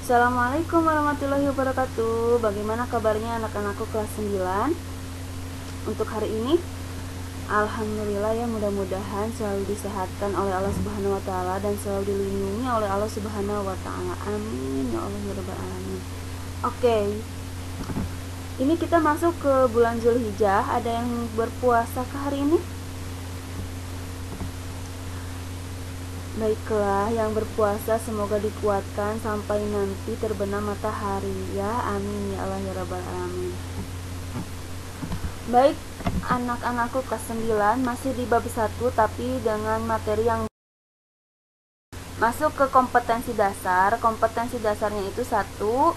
Assalamualaikum warahmatullahi wabarakatuh. Bagaimana kabarnya anak-anakku kelas 9? Untuk hari ini alhamdulillah ya, mudah-mudahan selalu disehatkan oleh Allah Subhanahu wa taala dan selalu dilindungi oleh Allah Subhanahu wa taala. Amin ya Allah ya rabbal alamin. Oke. Ini kita masuk ke bulan Zulhijjah. Ada yang berpuasa ke hari ini? Baiklah, yang berpuasa semoga dikuatkan sampai nanti terbenam matahari ya. Amin ya Allah ya rabbal alamin. Baik, anak-anakku kelas 9 masih di bab 1 tapi dengan materi yang masuk ke kompetensi dasar. Kompetensi dasarnya itu 1,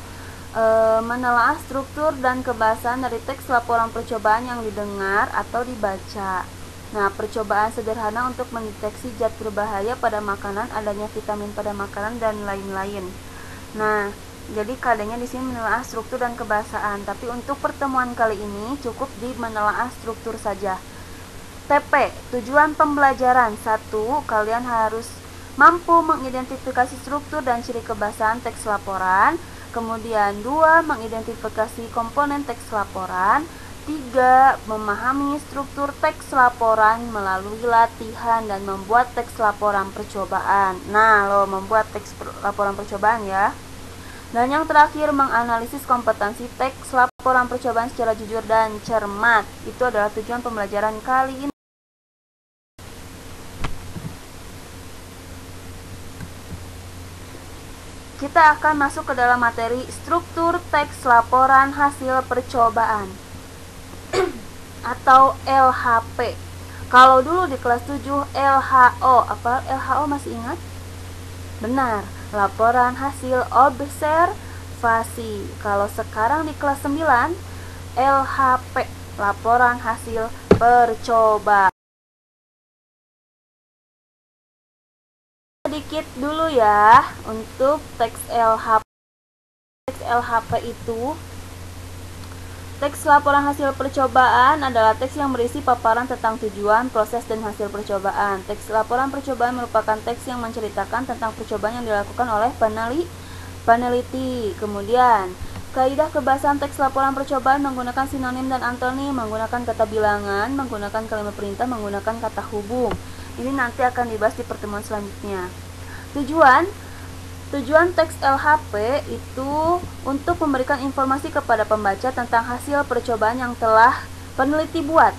menelaah struktur dan kebahasan dari teks laporan percobaan yang didengar atau dibaca. Nah, percobaan sederhana untuk mendeteksi zat berbahaya pada makanan, adanya vitamin pada makanan dan lain-lain. Nah, jadi kadangnya di sini menelaah struktur dan kebahasaan, tapi untuk pertemuan kali ini cukup di menelaah struktur saja. TP, tujuan pembelajaran. 1, kalian harus mampu mengidentifikasi struktur dan ciri kebahasaan teks laporan. Kemudian 2, mengidentifikasi komponen teks laporan. 3, memahami struktur teks laporan melalui latihan dan membuat teks laporan percobaan. Nah, membuat teks laporan percobaan ya. Dan yang terakhir, menganalisis kompetensi teks laporan percobaan secara jujur dan cermat. Itu adalah tujuan pembelajaran kali ini. Kita akan masuk ke dalam materi struktur teks laporan hasil percobaan atau LHP. Kalau dulu di kelas 7 LHO, apa LHO masih ingat? Benar, laporan hasil observasi. Kalau sekarang di kelas 9 LHP, laporan hasil percobaan. Sedikit dulu ya untuk teks LHP. Teks LHP itu, teks laporan hasil percobaan adalah teks yang berisi paparan tentang tujuan, proses, dan hasil percobaan. Teks laporan percobaan merupakan teks yang menceritakan tentang percobaan yang dilakukan oleh peneliti. Kemudian, kaidah kebahasan teks laporan percobaan menggunakan sinonim dan antonim, menggunakan kata bilangan, menggunakan kalimat perintah, menggunakan kata hubung. Ini nanti akan dibahas di pertemuan selanjutnya. Tujuan teks LHP itu untuk memberikan informasi kepada pembaca tentang hasil percobaan yang telah peneliti buat.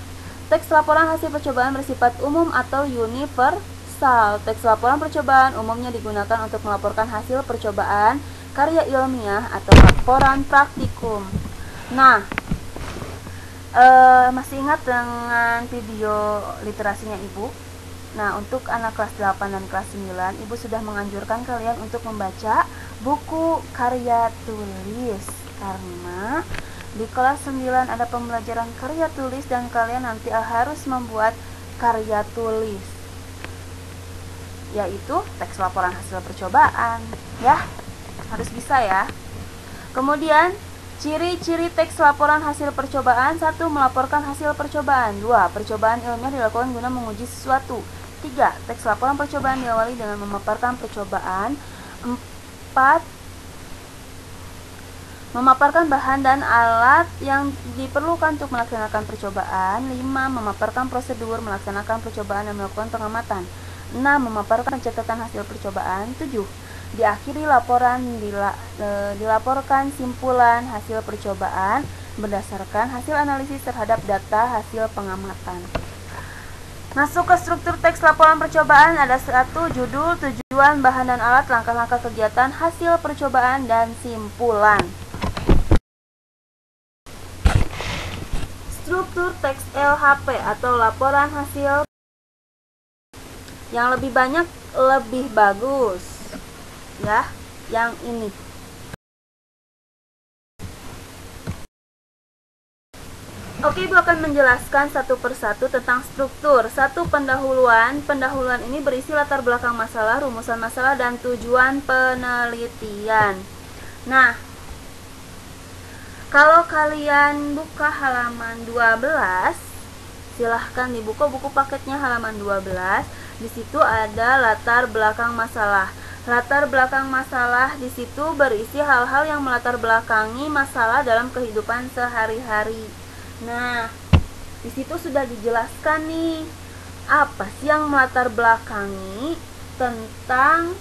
Teks laporan hasil percobaan bersifat umum atau universal. Teks laporan percobaan umumnya digunakan untuk melaporkan hasil percobaan, karya ilmiah, atau laporan praktikum. Nah, masih ingat dengan video literasinya Ibu? Nah, untuk anak kelas 8 dan kelas 9, Ibu sudah menganjurkan kalian untuk membaca buku karya tulis. Karena di kelas 9 ada pembelajaran karya tulis dan kalian nanti harus membuat karya tulis, yaitu teks laporan hasil percobaan. Ya, harus bisa ya. Kemudian, ciri-ciri teks laporan hasil percobaan. 1, melaporkan hasil percobaan. 2, percobaan ilmiah dilakukan guna menguji sesuatu. 3, teks laporan percobaan diawali dengan memaparkan percobaan. 4, memaparkan bahan dan alat yang diperlukan untuk melaksanakan percobaan. 5, memaparkan prosedur melaksanakan percobaan dan melakukan pengamatan. 6, memaparkan catatan hasil percobaan. 7, diakhiri laporan dilaporkan simpulan hasil percobaan berdasarkan hasil analisis terhadap data hasil pengamatan. Masuk ke struktur teks laporan percobaan. Ada 1, judul, tujuan, bahan dan alat, langkah-langkah kegiatan, hasil percobaan, dan simpulan. Struktur teks LHP atau laporan hasil yang lebih banyak lebih bagus ya, yang ini. Oke, Ibu akan menjelaskan satu persatu tentang struktur. 1, pendahuluan. Pendahuluan ini berisi latar belakang masalah, rumusan masalah, dan tujuan penelitian. Nah, kalau kalian buka halaman 12, silahkan dibuka buku paketnya halaman 12. Di situ ada latar belakang masalah. Latar belakang masalah di situ berisi hal-hal yang melatar belakangi masalah dalam kehidupan sehari-hari. Nah, di situ sudah dijelaskan nih, apa sih yang melatar belakangi tentang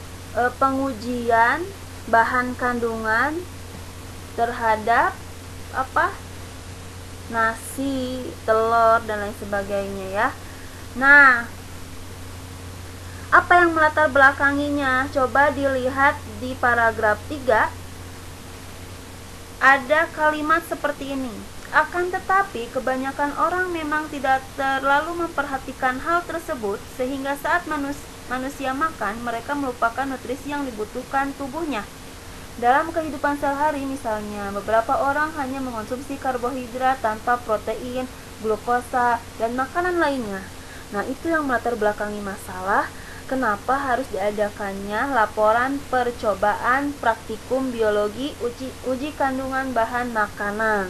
pengujian bahan kandungan terhadap nasi, telur, dan lain sebagainya ya. Nah, apa yang melatar belakanginya? Coba dilihat di paragraf 3. Ada kalimat seperti ini. Akan tetapi, kebanyakan orang memang tidak terlalu memperhatikan hal tersebut, sehingga saat manusia makan, mereka melupakan nutrisi yang dibutuhkan tubuhnya. Dalam kehidupan sehari misalnya, beberapa orang hanya mengonsumsi karbohidrat tanpa protein, glukosa, dan makanan lainnya. Nah, itu yang melatar belakangi masalah. Kenapa harus diadakannya laporan percobaan praktikum biologi uji kandungan bahan makanan.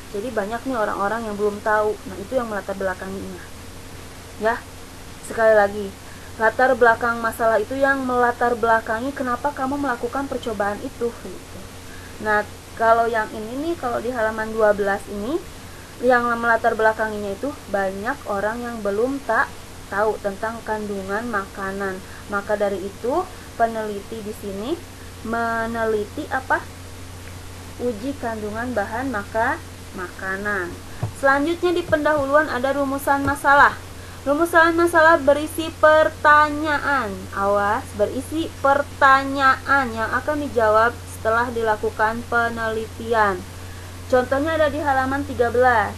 Jadi banyak nih orang-orang yang belum tahu. Nah, itu yang melatar belakanginya. Ya, sekali lagi, latar belakang masalah itu yang melatar belakangi kenapa kamu melakukan percobaan itu gitu. Nah, kalau yang ini nih, kalau di halaman 12 ini, yang melatar belakanginya itu banyak orang yang belum tahu tentang kandungan makanan. Maka dari itu, peneliti di sini meneliti uji kandungan bahan makanan. Selanjutnya di pendahuluan ada rumusan masalah. Rumusan masalah berisi pertanyaan. Awas, berisi pertanyaan yang akan dijawab setelah dilakukan penelitian. Contohnya ada di halaman 13.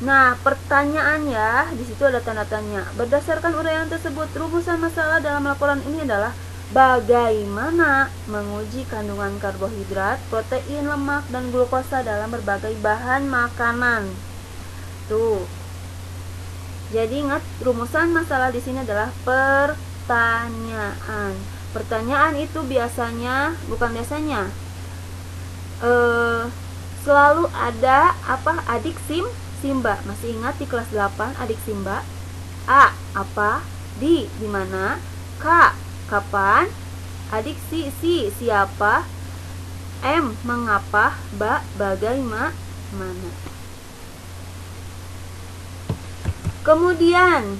Nah, pertanyaannya di situ ada tanda tanya. Berdasarkan uraian tersebut, rumusan masalah dalam laporan ini adalah bagaimana menguji kandungan karbohidrat, protein, lemak, dan glukosa dalam berbagai bahan makanan. Tuh. Jadi ingat, rumusan masalah di sini adalah pertanyaan. Pertanyaan itu selalu ada adik Simba. Masih ingat di kelas 8 adik Simba? A. Apa? Di mana? K. Kapan? Adik siapa? M. Mengapa? Bagaimana? Kemudian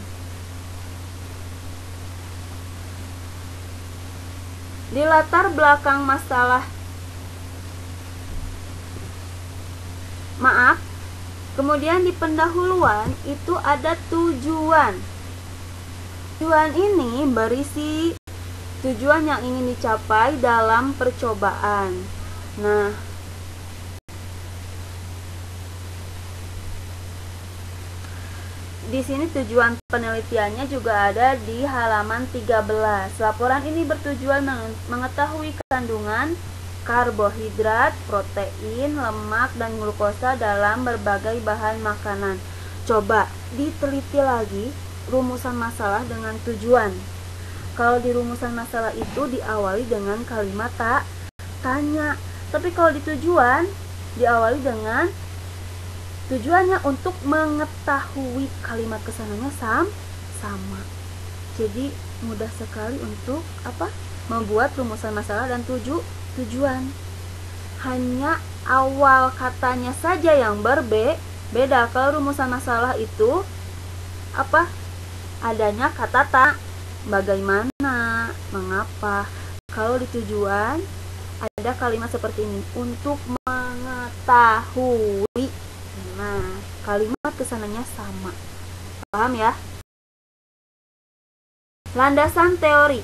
di latar belakang masalah, kemudian di pendahuluan itu ada tujuan. Tujuan ini berisi tujuan yang ingin dicapai dalam percobaan. Nah, di sini tujuan penelitiannya juga ada di halaman 13. Laporan ini bertujuan mengetahui kandungan karbohidrat, protein, lemak, dan glukosa dalam berbagai bahan makanan. Coba diteliti lagi rumusan masalah dengan tujuan. Kalau di rumusan masalah itu diawali dengan kalimat tanya, tapi kalau di tujuan diawali dengan tujuannya untuk mengetahui, kalimat kesananya sama. Jadi mudah sekali untuk membuat rumusan masalah dan tujuan. Hanya awal katanya saja yang berbeda. Kalau rumusan masalah itu adanya kata bagaimana, mengapa. Kalau di tujuan ada kalimat seperti ini, untuk mengetahui. Nah, kalimat kesananya sama. Paham ya? Landasan teori.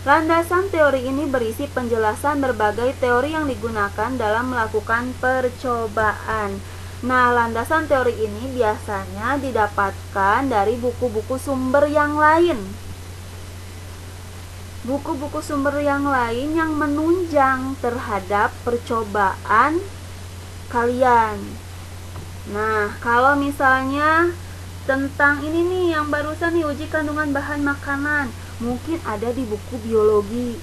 Landasan teori ini berisi penjelasan berbagai teori yang digunakan dalam melakukan percobaan. Nah, landasan teori ini biasanya didapatkan dari buku-buku sumber yang lain. Buku-buku sumber yang lain yang menunjang terhadap percobaan kalian. Nah, kalau misalnya tentang ini nih yang barusan nih, uji kandungan bahan makanan, mungkin ada di buku biologi.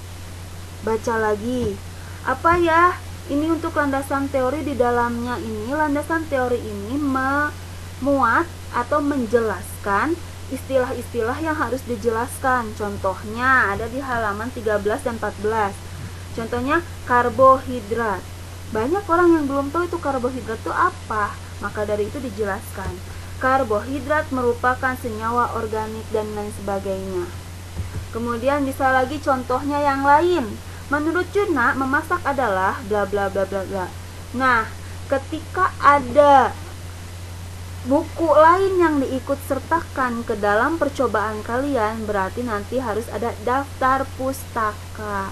Baca lagi. Apa ya? Ini untuk landasan teori di dalamnya ini. Landasan teori ini memuat atau menjelaskan istilah-istilah yang harus dijelaskan. Contohnya ada di halaman 13 dan 14. Contohnya karbohidrat. Banyak orang yang belum tahu itu karbohidrat itu apa. Maka dari itu dijelaskan. Karbohidrat merupakan senyawa organik dan lain sebagainya. Kemudian bisa lagi contohnya yang lain. Menurut Juna, memasak adalah bla bla bla bla bla. Nah, ketika ada buku lain yang diikut sertakan ke dalam percobaan kalian, berarti nanti harus ada daftar pustaka.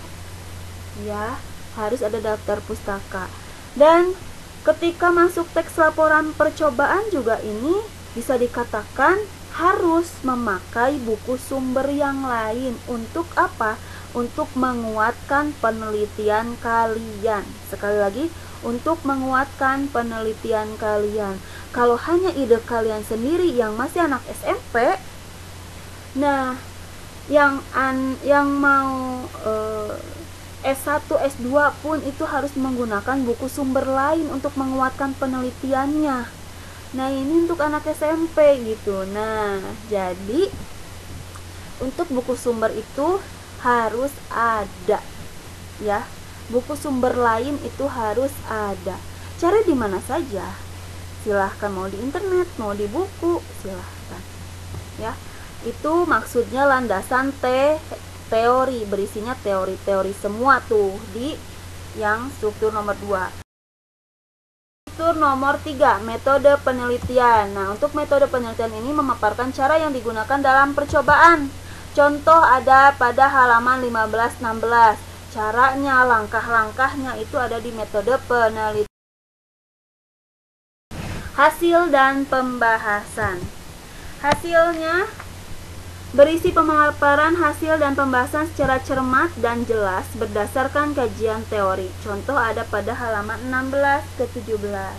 Ya, harus ada daftar pustaka. Dan ketika masuk teks laporan percobaan juga ini bisa dikatakan harus memakai buku sumber yang lain. Untuk apa? Untuk menguatkan penelitian kalian. Sekali lagi, untuk menguatkan penelitian kalian. Kalau hanya ide kalian sendiri yang masih anak SMP, nah yang mau S1, S2 pun itu harus menggunakan buku sumber lain untuk menguatkan penelitiannya. Nah, ini untuk anak SMP gitu. Nah, jadi untuk buku sumber itu harus ada, ya. Buku sumber lain itu harus ada. Cari di mana saja. Silahkan, mau di internet, mau di buku, silahkan. Ya, itu maksudnya landasan teori, berisinya teori-teori semua tuh di yang struktur nomor 2. Struktur nomor 3, metode penelitian. Nah, untuk metode penelitian ini memaparkan cara yang digunakan dalam percobaan. Contoh ada pada halaman 15-16. Caranya, langkah-langkahnya itu ada di metode penelitian. Hasil dan pembahasan. Hasilnya berisi pemaparan hasil dan pembahasan secara cermat dan jelas berdasarkan kajian teori. Contoh ada pada halaman 16 ke 17.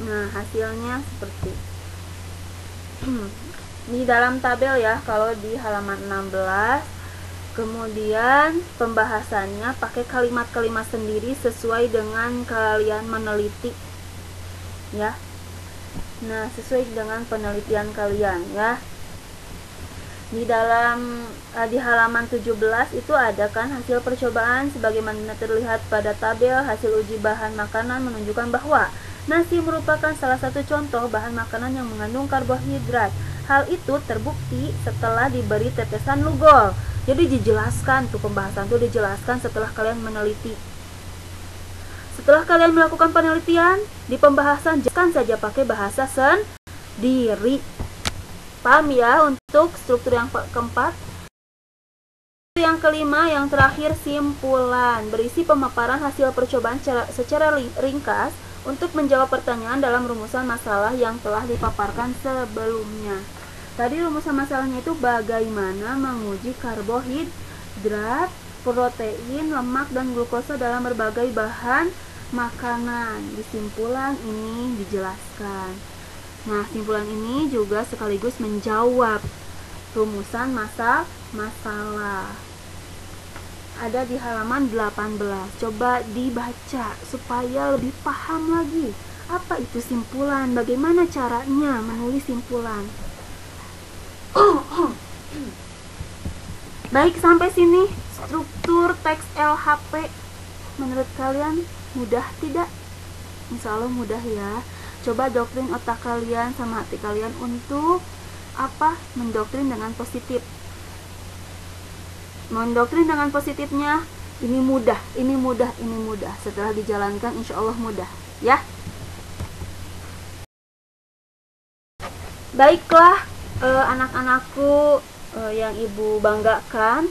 Nah, hasilnya seperti di dalam tabel ya, kalau di halaman 16. Kemudian pembahasannya pakai kalimat-kalimat sendiri sesuai dengan kalian meneliti. Ya. Nah, sesuai dengan penelitian kalian ya. Di halaman 17 itu ada kan hasil percobaan sebagaimana terlihat pada tabel. Hasil uji bahan makanan menunjukkan bahwa nasi merupakan salah satu contoh bahan makanan yang mengandung karbohidrat. Hal itu terbukti setelah diberi tetesan lugol. Jadi dijelaskan tuh, pembahasan tuh dijelaskan setelah kalian meneliti. Setelah kalian melakukan penelitian, di pembahasan jelaskan saja pakai bahasa sendiri. Paham ya untuk struktur yang keempat? Yang kelima, yang terakhir, simpulan. Berisi pemaparan hasil percobaan secara ringkas untuk menjawab pertanyaan dalam rumusan masalah yang telah dipaparkan sebelumnya. Tadi rumusan masalahnya itu bagaimana menguji karbohidrat, protein, lemak, dan glukosa dalam berbagai bahan makanan. Di simpulan ini dijelaskan. Nah, simpulan ini juga sekaligus menjawab rumusan masalah. Ada di halaman 18. Coba dibaca supaya lebih paham lagi. Apa itu simpulan? Bagaimana caranya menulis simpulan? Baik, sampai sini struktur teks LHP. Menurut kalian mudah tidak? Insya Allah mudah ya. Coba doktrin otak kalian sama hati kalian untuk apa? Mendoktrin dengan positif. Mendoktrin dengan positifnya, ini mudah, ini mudah, ini mudah. Setelah dijalankan insya Allah mudah ya. Baiklah anak-anakku yang ibu banggakan,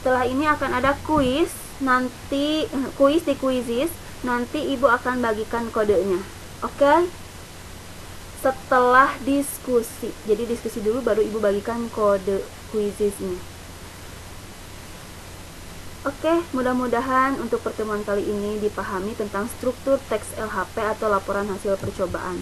setelah ini akan ada kuis. Nanti kuis di Quizizz, nanti ibu akan bagikan kodenya. Oke? Setelah diskusi. Jadi diskusi dulu baru ibu bagikan kode Quizizz-nya. Oke, mudah-mudahan untuk pertemuan kali ini dipahami tentang struktur teks LHP atau laporan hasil percobaan.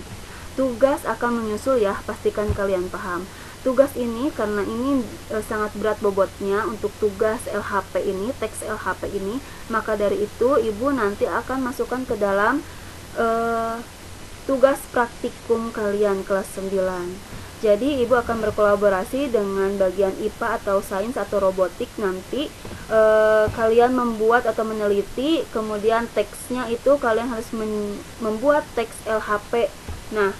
Tugas akan menyusul ya, pastikan kalian paham. Tugas ini karena ini sangat berat bobotnya untuk tugas LHP ini, teks LHP ini, maka dari itu ibu nanti akan masukkan ke dalam tugas praktikum kalian kelas 9. Jadi ibu akan berkolaborasi dengan bagian IPA atau sains atau robotik nanti. Kalian membuat atau meneliti, kemudian teksnya itu kalian harus membuat teks LHP. Nah,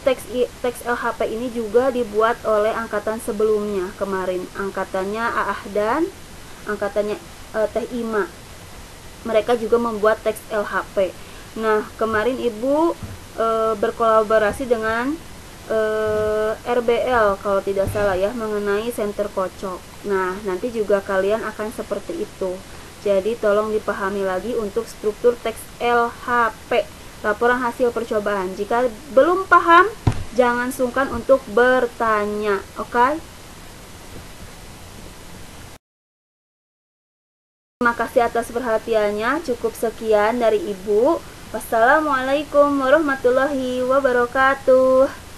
teks LHP ini juga dibuat oleh angkatan sebelumnya kemarin, angkatannya Aah dan angkatannya Teh Ima. Mereka juga membuat teks LHP. Nah, kemarin ibu berkolaborasi dengan RBL kalau tidak salah ya, mengenai senter kocok. Nah, nanti juga kalian akan seperti itu. Jadi tolong dipahami lagi untuk struktur teks LHP, laporan hasil percobaan. Jika belum paham, jangan sungkan untuk bertanya, oke? Terima kasih atas perhatiannya. Cukup sekian dari Ibu. Wassalamualaikum warahmatullahi wabarakatuh.